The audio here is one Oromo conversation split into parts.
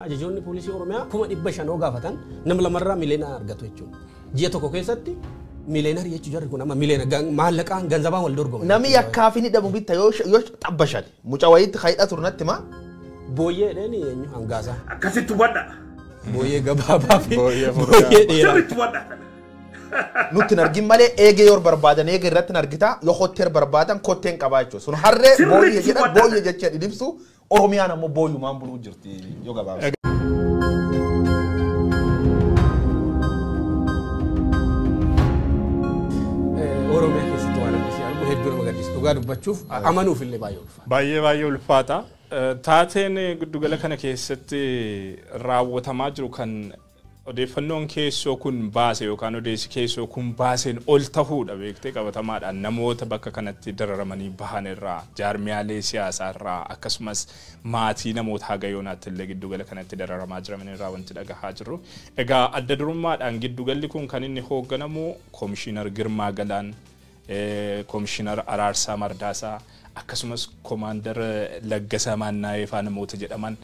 Ajajoonni poolisii Oromiyaa kuma 500 gaafatan nama lamarraa miliyoona argatu jechuudha. Ji'a tokko keessatti miliyoona jechuun jarri kun amma miliyoona maallaqaan ganzabaan wal dorgomu. Nami yakkaafii ni dhabu bitta yoo xabbashan mucaa wayiitti haidha turnatti ma booyyee dheeni eenyu hangaasa. Akkasitti wadda. Booyyee gabaabaa fi booyyee dheeraa. Sirriitti wadda. Nutti nargin malee eegee yoo barbaadan eegee irratti nargita yoo hoteer barbaadan kotteen qabaa jechuudha. Sun harree booyyee jedha booyyee jechaa dhidhibsu Oromiyaan ammoo booyyumaan buluu jirti yoo gabaabaa. Oromiyaa keessatti waan akkasii argu hedduu nama gaddisa. Dhugaa dubbachuuf amanuuf illee baay'ee ulfaata. Baay'ee ulfaata. Taateen giddugala kana keessatti raawwatamaa jiru kan odeeffannoon keessoo kun baase yookaan odeessi keessoo kun baaseen ol ta'uudha beektee qabatamaadhaan namoota bakka kanatti dararamanii bahan irraa jaarmiyaalee siyaasaa irraa akkasumas maatii namoota haga yoonaatti illee giddugala kanatti dararamaa jiran irraa wanti dhagahaa jiru. Egaa adda durummaadhaan giddugalli kun kan inni hoogganamu Komishiinar Girmaa Galaan, Komishiinar Araarsaa Mardaasaa akkasumas Komaandar Laggasaa Maannaayee faa namoota jedhaman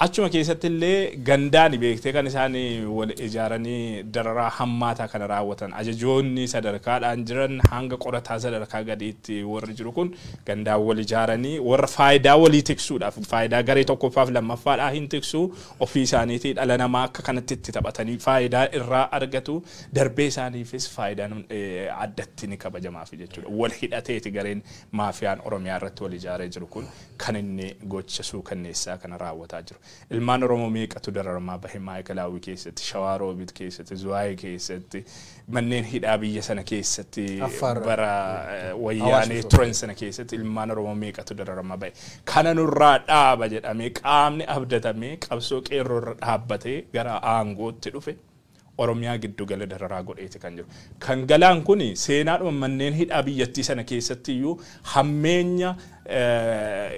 achuma keessatti illee gandaan beektee kan isaan wal ijaaranii dararaa hammaataa kana raawwatan ajajoonni sadarkaadhaan jiran hanga qorataa sadarkaa gadiitti warri jiru kun gandaan wal ijaaranii warra faayidaa walii tiksuudhaaf faayidaa garee tokkoffaaf lammaffaadhaa hin tiksu ofii isaaniitii dhala namaa akka kanatti itti taphatanii faayidaa irraa argatu darbee isaaniifis faayidaan addatti ni kabajamaaf jechuudha. Wal hidhateeti gareen maafiyaan Oromiyaa irratti wal ijaaree jiru kun kan inni gocha suukanneessaa kana raawwataa jiru. Ilmaan Oromoo meeqatu dararamaa bahe Maayikalaawwii keessatti, Shawaa Roobiit keessatti, Zuwaayee keessatti, manneen hidhaa biyya sana keessatti, bara wayyaanee turan sana keessatti ilmaan Oromoo meeqatu dararamaa bahe. Kana nurraa dhaaba jedhamee qaamni abdatamee qabsoo qeerroo irra dhaabbatee gara aangootti dhufe Oromiyaa giddugala dararaa godheeti kan jiru. Kan galaan kun seenaadhuma manneen hidhaa biyyattii sana keessatti iyyuu hammeenya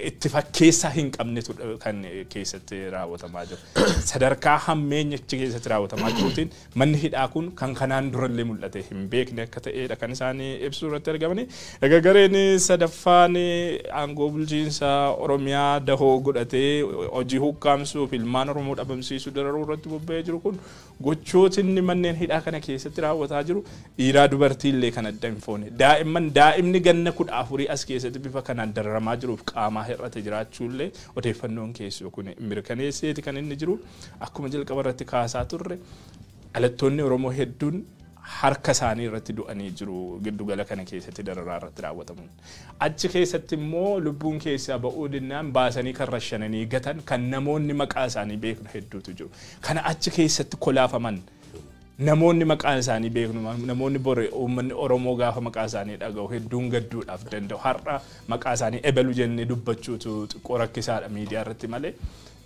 itti fakkeessaa hin qabnetu kan keessatti raawwatamaa jiru. Sadarkaa hammeenya achi keessatti raawwatamaa jiruutiin manni hidhaa kun kan kanaan durallee mul'ate hin beekne akka ta'edha kan isaan ibsuu irratti argamani. Egaa gareen sadaffaan aangoo bulchiinsa Oromiyaa dahoo godhatee hojii hukkaamsuuf ilmaan Oromoo dhabamsiisuu dararuu irratti bobba'ee jiru kun gochootinni manneen hidhaa kana keessatti raawwataa jiru dhiiraa dubartii illee kan adda hin foone. Daa'imni ganna 14 as keessatti bifa kanaan dararamaa jiruuf qaamaa hir'ate jiraachuullee odeeffannoon keessoo kun mirkaneesseeti kan inni jiru. Akkuma jalqaba irratti kaasaa turre dhalattoonni Oromoo hedduun harka isaanii irratti du'anii jiru giddugala kana keessatti dararaa irratti raawwatamuun. Achi keessatti immoo lubbuun keessaa ba'uu dinnaan baasanii kan rashananii gatan kan namoonni maqaa isaanii beeknu hedduutu jiru. Kana achi keessatti kolaafaman namoonni maqaa isaanii beeknu namoonni bore uummanni Oromoo gaafa maqaa isaanii dhaga'u hedduun gadduudhaaf danda'u. Har'a maqaa isaanii ebelu jennee dubbachuutu xiqqoo rakkisaadha miidiyaa irratti malee.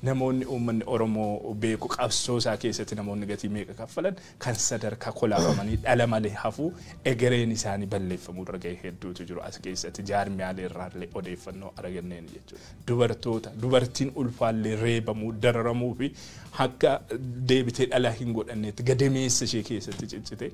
Namoonni uummanni Oromoo beeku qabsoo isaa keessatti namoonni gatii meeqa kaffalan kan sadarkaa kolaafamanii dhala malee hafuu egereen isaanii balleeffamuu irra ga'e hedduutu jiru as keessatti jaarmiyaalee irraallee odeeffannoo arganneen jechuudha. Dubartiin ulfaallee reebamuu dararamuu fi akka deebitee dhala hin godhanneetti gadameessa ishee keessatti ciccite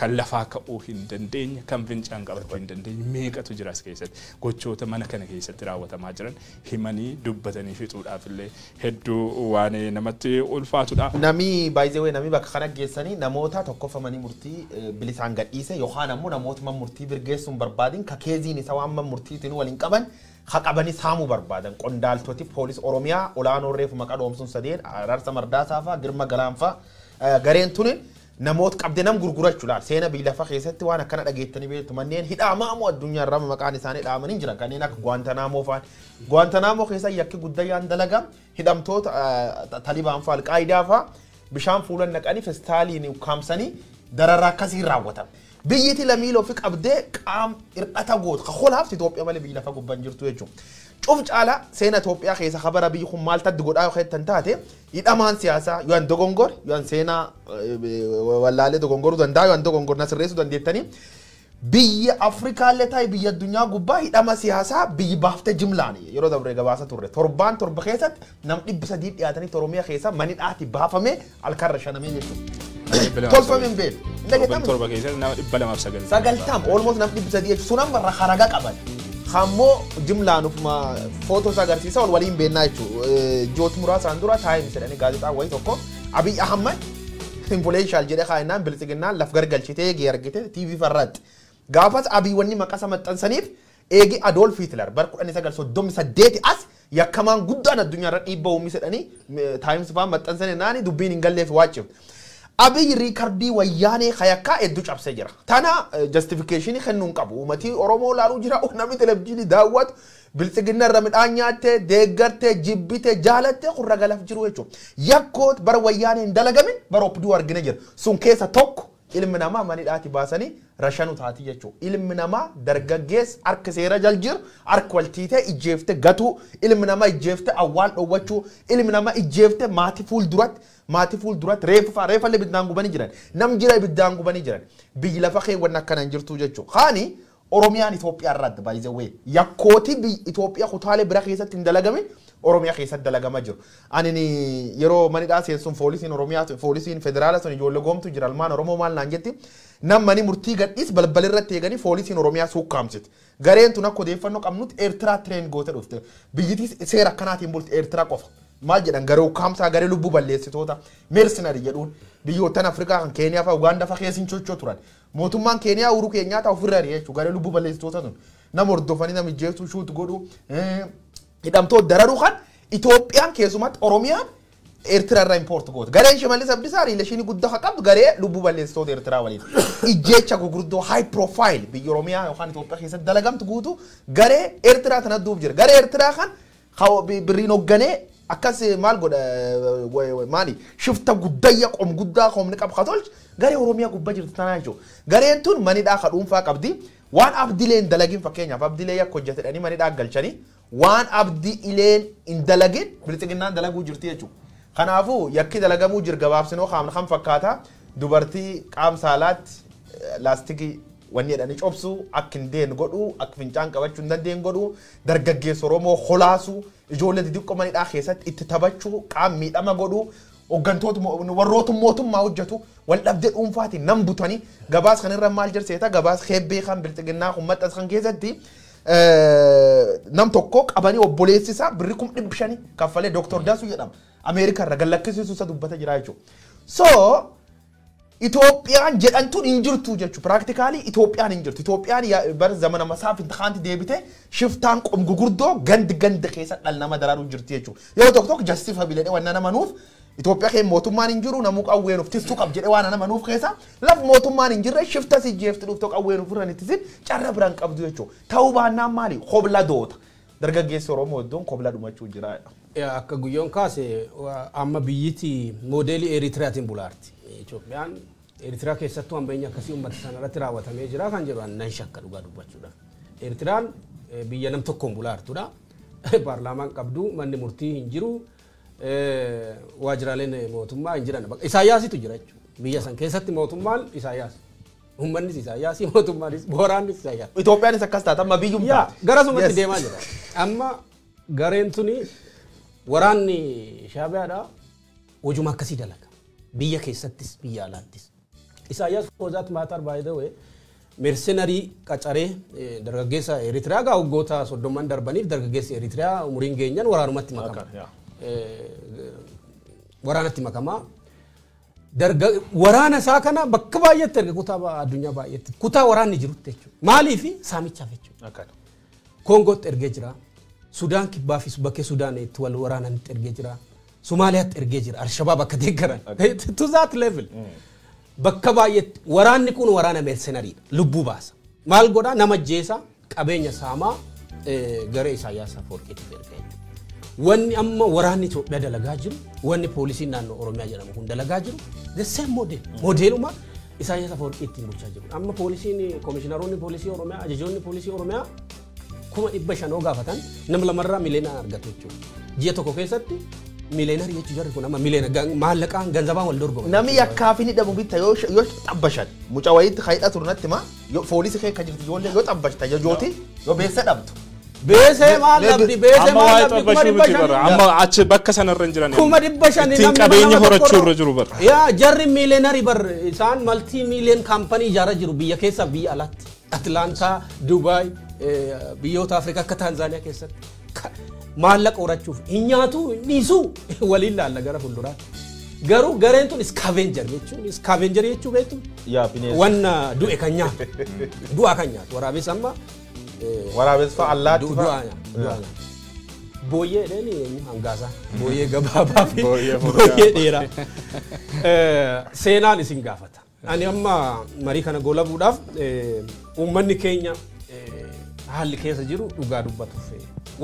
kan lafaa ka'uu hin dandeenye kan fincaan qabachuu hin dandeenye meeqatu jira as keessatti gochoota mana kana keessatti raawwatamaa jiran himanii dubbatanii fixuudhaaf illee hedduu waan namatti ulfaatudha. Nami baay'ee nami bakka kana geessanii namoota tokkoffamanii murtii bilisaan gadhiise yookaan ammoo namoota murtii birgeessuun barbaadin ka keeziin isa waan murtiitiin waliin qaban haqabanii saamuu barbaadan qondaaltoti poolis Oromiyaa olaanoo reefu maqaa dhoomsuun sadeen Araarsaa Mardaasaa fa'aa Girmaa Galaan fa'aa gareen tuni namoota qabdee nam gurgurachuu laal seena biyya lafa keessatti waan akkana dhageettanii beektu manneen hidhaamaa moo addunyaa irraa maqaan isaanii dhaamanii jiran kanneen akka Guantanamo fa'aan. Guantanamo keessa yakki guddayaan dalagaa hidhamtoota Talibaan fa'aa Alqaayidaa fa'aa bishaan fuulan naqanii festaaliin ukkaamsanii dararaa akkasii raawwatan. Biyyiti lamiiloo fi qabdee qaam hir'ata goota kolaaf Itoophiyaa malee biyya lafa gubbaan jirtu jechuudha. Cuf caala seena Itoophiyaa keessa khabara biyyi kun maal taddi godhaa yoo ta'an taate hidhamaan siyaasaa yoon dogongor yoon seenaa wallaalee dogongoruu danda'a yoon dogongor na sirreessuu dandeettanii biyya Afrikaallee ta'e biyya addunyaa gubbaa hidhama siyaasaa biyyi baaftee jimlaan yeroo dabree gabaasa turre torba keessatti nam 300 dhiyaatanii Oromiyaa keessa manidhaati baafamee alkarra shanamee jechuudha. Tolfameen beeku. Torba keessatti nama 209. Sagaltam almost nam 300 jechuudha. Sunaan barra haraga qaban. خامو جملة نفما فوتو ساغرسيسا والولين بينايتو جوت مراسا اندورا تايمز يعني غازيتا ويتوكو أبي أحمد influential جدي خاينان بلسجنان لفقر قلشتي جيرجتي تي في فرد قافت أبي وني مقاسمة تنسنيف إيجي أدولف هتلر بركو أني سجل صدوم سديتي أس يا كمان قدنا الدنيا رأيبه ومثل أني تايمز فام متنسني ناني دبين إنجلي في واجب أبي ريكاردي وياني خياكا إدوش أبسجرة تانا justificationي خنون كابو متي أرومو لارو جرا ونامي تلبجيني داوات بلسجنا رمت آنيات دعرت جبت جالت خورا غلاف جرويتشو يكوت بر وياني اندلعمين بر أبدو أرجنجر سونكيسا توك ilmi namaa maniidhaati baasanii rashanuu taati jechuudha. Ilmi namaa dargaggeessa harka seera jal jiru harka waltiitee ijjeefte gatuu ilmi namaa ijjeefte awwaal dhoowwachuu ilmi namaa ijjeefte maatii fuulduratti reeffa illee ibiddaan gubanii jiran nam jira ibiddaan gubanii jiran biyyi lafa keewwan akkana hin jirtu jechuudha. Kaani Oromiyaan Itoophiyaa irratti by the way yakkooti Itoophiyaa kutaalee bira keessatti hin dalagame Oromiyaa keessatti dalagamaa jiru. Ani yeroo maniidhaa seensuun poolisiin Oromiyaa poolisiin federaalaa sun ijoollee goomtu jira almaan Oromoo maal naan jetti namni murtii gadhiis balbala irratti eeganii poolisiin Oromiyaa suukkaamsiti. Gareen tun akka odeeffannoo qabnutti Eertiraa tireen goote dhufte. Biyyittis seera akkanaatiin bulti Eertiraa qofa. Maal jedhan garee ukkaamsaa garee lubbuu balleessitoota mercenary jedhuun biyyoottan Afrikaa kan Keeniyaa fa'aa Ugaandaa fa'aa keessin chochoo turan. Mootummaan Keeniyaa Uhuru Keenyaattaa ofirra ari'achuu garee lubbuu balleessitoota sun nama hordofanii nama ijjeessu shuut godhu hidhamtoota dararuu kan Itoophiyaan keessumatti Oromiyaan Eertiraa irraa import goote. Gareen Shimallis Abdiisaa riileeshinii guddaa qabdu garee lubbuu balleessitoota Eertiraa waliin. Ijjeecha gurguddoo high profile biyya Oromiyaa yookaan Itoophiyaa keessatti dalagamtu guutu garee Eertiraa tana duub jira. Garee Eertiraa kan birriin hoogganee akkas maal godha maali shifta guddayya qom guddaa qomni qab katolch garee Oromiyaa gubbaa jirtu tanaa jechuudha. Gareen tun manidhaa ka dhuunfaa qabdi waan abdileen dalagin fakkeenyaaf abdilee yakka hojjetedhanii manidhaa galchanii waan abdileen hin dalagin bilisiginnaan dalaguu jirti jechuudha. Kanaafuu yakki dalagamuu jir gabaabsinoo qaamna kan fakkaata dubartii qaam saalaatti laastikii wanni jedhanii cobsu akka hin deen godhu akka fincaan qabachuu hin dandeen godhu dargaggeessa Oromoo holaasuu ijoollee xixiqqoo manidhaa keessatti itti taphachuu qaam miidhama godhu hooggantoota warroota mootummaa hojjetu wal dhabdee dhuunfaatiin nam butanii gabaas kanarra maal jirseeta gabaas heebbee kan bilisiginnaa ummatas kan keessatti nam tokko qabanii obboleessisaa birri 500 kaffalee Dr. Dasu jedhama Ameerikaa irra gallakkisiisu isa dubbata jira jechuudha. So Itoophiyaan jedhantuun hin jirtu jechuudha. Practically Itoophiyaan hin jirtu. Itoophiyaan bar zamana masaaf intiqaanti deebite shiftaan qom gurguddoo gandi keessa dhal nama daraaruu jirti jechuudha. Yoo tokko justify bilee waan nama nuuf Itoophiyaa kee mootummaan hin jiru namuu qawween of tistuu qab jedhe waan nama nuuf keessa laf mootummaan hin jirre shifta si jeefti dhuftu qawween of irraan ittisin carra biraan qabdu jechuudha. Ta'uu baannaan maali? Hobla doota. Dargaggeessi Oromoo iddoon hobla dhumachuu jira. Akka guyyoon kaase amma biyyiti moodeelii Eritreetiin bulaarti. Itoophiyaan Eritrea keessattuu hambeenya akkasii uummata sana irratti raawwatamee jira kan jedhu nan shakka dhugaa dubbachuudha. Eritraan biyya nam tokkoon bulaartuudha. Paarlaamaan qabdu manni murtii hin jiru. Waajjiraaleen mootummaa hin jiran. Isaayyaasitu jira jechuudha. Biyya san keessatti mootummaan Isaayyaas. Uummannis Isaayyaasii mootummaanis Booraannis Isaayyaas. Itoophiyaanis akkas taata amma biyyum ta'a. Garasumatti deemaa jira. Amma gareen tuni waraanni Shaabiyaadha hojuma akkasii dalaga. Biyya keessattis biyya alaattis. Isaayyaas Foozaat Maatar by the way mercenary qacaree dargaggeessa Eritrea gaa waggoota 30 darbaniif dargaggeessa Eritrea umuriin geenyan waraanumatti makama. Waraanatti makama. Waraana isaa kana bakka baay'eetti erga kutaa addunyaa baay'eetti kutaa waraanni jirutti jechuudha. Maaliif saamichaaf jechuudha. Koongootti ergee jira. Sudaan kibbaa fi bakkee Sudaanitti wal waraananitti ergee jira. Somaaliyaatti ergee jira. Al-Shabaab akka deeggaran. To that level. Bakka baay'eetti waraanni kun waraana mercenariidha. Lubbuu baasa. Maal godhaa nama jeesa qabeenya saamaa garee Isaayyaas Afwerqiitti ergee. Wanni amma waraanni Itoophiyaa dalagaa jiru, wanni poolisiin naannoo Oromiyaa jedhamu kun dalagaa jiru, the same model. Modeluma Isaayyaas Afwerqiitti bulchaa jiru. Amma poolisiin komishiinaroonni poolisii Oromiyaa, ajajoonni poolisii Oromiyaa 500 gaafatan nama lamarraa miliyoona argatu jechuudha. Ji'a tokko keessatti miliyoonar jechuu jarri kun amma miliyoona maallaqaan ganzabaan wal dorgomu. Namni yakkaafini dhabu bitta yoo xabbashan mucaa wayiitti kaayidhaa turnatti ma poolisii kee kan jirtu ijoollee yoo xabbashta jajooti yoo beessa dhabdu. Beesee maal dhabdi beesee maal dhabdi amma achi bakka sanarra hin jiran. Kuma dhibba shanii namni qabeenya horachuu irra jiru bara. Yaa jarri miliyoonarii bar isaan maltii miliyoon kaampanii ijaarraa jiru biyya keessa biyya alaatti. Atlantaa, Dubai, biyyoota Afrikaa akka Taanzaaniyaa keessatti maallaqa horachuuf hin nyaatu dhiisuu waliin laalla gara fuulduraatti. Garuu gareen tun scavenger jechuun beektu wanna du'e kan nyaatu du'a kan nyaatu waraabessa amma waraabessa allaatti du'a booyyee dheeni hangaasaa booyyee gabaabaa fi booyyee dheeraa seenaan isin gaafata. Ani amma marii kana goolabuudhaaf uummanni keenya haalli keessa jiru dhugaa dubbatuuf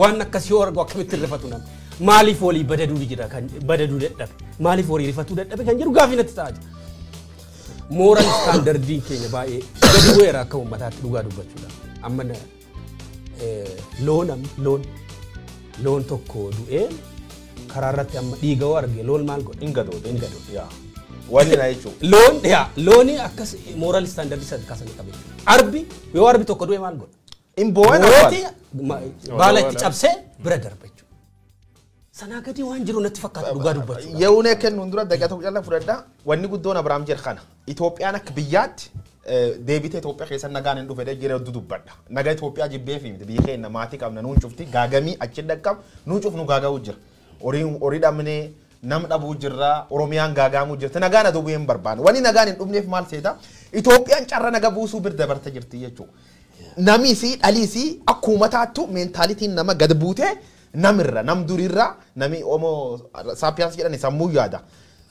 waan akkasii yoo argu akkamitti rifatu nama. Maaliif walii badaduu jira kan badaduu dadhabe maaliif walii rifatuu dadhabe kan jiru gaafii natti ta'a jira. Moral standardiin keenya baay'ee gadi bu'eera akka uummataatti dhugaa dubbachuudha. Amma loon tokko du'ee karaa irratti amma dhiiga arge loon maal godhe? Hin gadoode. Wani na jechuudha. Looni akkas moral standardii sadii akkasanii qabe. Arbi yoo arbi tokko du'e maal godhe? Hin boo'an baala itti cabsee bira darbe. Sanaa gadi waan jiru natti fakkaata dhugaa dubbachuu. Yeewunee kennuun dura daqiiqaa tokko jala fudhadhaa. Wanni guddoon Abiraam jedhe kana. Itoophiyaan akka biyyaatti deebitee Itoophiyaa keessa nagaan hin dhufedha jira dubbadha. Nagaa Itoophiyaa jibbee fi biyya keenya maatii qabna nuun cufti gaagamii achi dhaqqab nuun cufnu gaaga'uu jira. Horii dhabnee nam dhabuu jirra Oromiyaan gaagaamuu jirti nagaan aduu bu'ee hin barbaanne. Wanni nagaan hin dhufneef maal seeta Itoophiyaan carra naga buusuu bira dabarte jirti jechuudha. Namii fi dhalii fi akkuma taattu meentaalitiin nama gad buutee namirra nam durirra nami omo sapiens jedhani sammuu yaada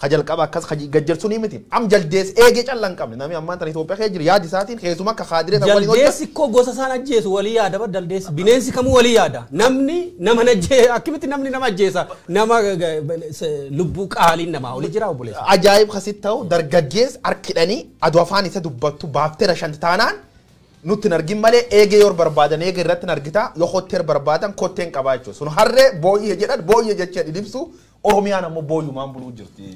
khajal qaba akkas gajjalsuni miti am jaldees eege callan qabne nami amman tan Itoophiyaa kee jira yaadi isaatiin keessuma akka khadire tan waliin jaldees ko gosa sana ajjeesu walii yaada ba jaldees bineensi kamu walii yaada namni nama najjee akkimitti namni nama ajjeesa nama lubbuu qaaliin nama oli jira obboleessa ajaa'ib khasitti ta'u dargaggees arkidhani adu afaan isa dubbattu baaftera shanti taanaan nutti nargin malee eege yor barbaadan eege irratti nargita yoo hotel barbaadan kotteen qabaa jechuudha sun harree booyyee jedhan booyyee jechee dhidhibsu Oromiyaan ammoo booyyumaan buluu jirti.